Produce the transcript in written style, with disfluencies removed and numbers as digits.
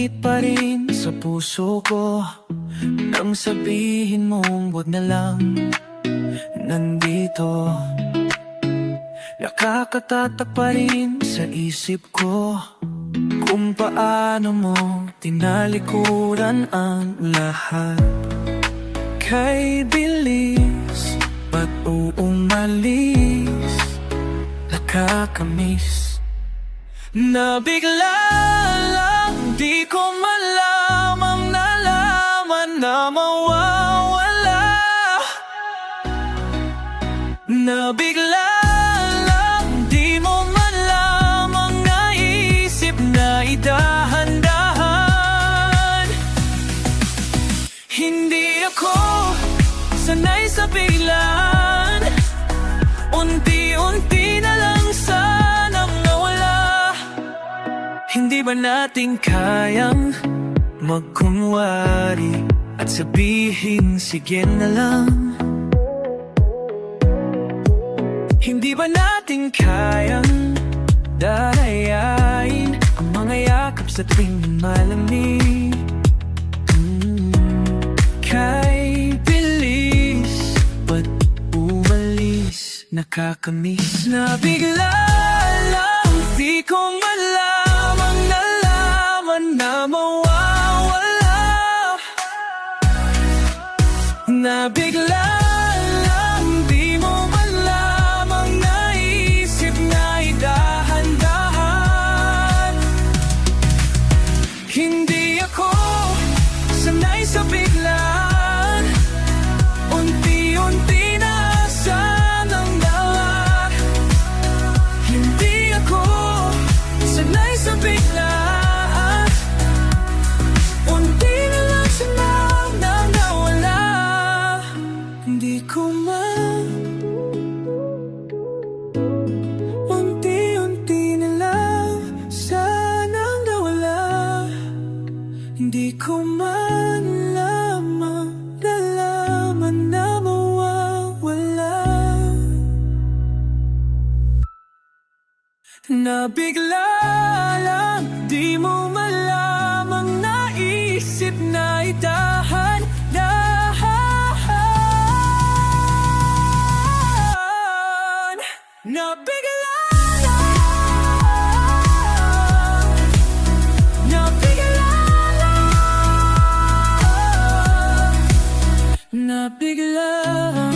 Mainit pa rin sa puso ko nang sabihin mong wag na lang. Nandito nakakatatak pa rin sa isip ko kung paano mo tinalikuran ang lahat. Kay bilis, ba't umalis? Nakakamiss. Nabigla lang, di ko malamang nalaman na mawawala. Nabigla lang, di mo man lamang naisip na idahan-dahan. Hindi ako sanay sa biglaan, unti-unti na lang sanang nawala. Hindi ba natin kayang magkunwari at sabihin sige na lang? Hindi ba natin kayang darayain ang mga yakap sa tuwing malamig? Kay bilis, ba't umalis? Nakakamiss. Nabigla lang, di ko malamang nalaman na mawawala. Nabigla lang, di mo man lamang naisip na idahan-dahan. Hindi ako sanay sa biglaan, unti-unti na sanang nawa. Hindi ako sanay sa biglaan, unti na lang sanang nawala. Hindi ko man, unti-unti na lang sanang nawala. Hindi ko man lamang nalaman na mawawala. Nabigla lang, di mo malamang naisip na idahan-dahan. Nabigla lang, nabigla lang, nabigla lang.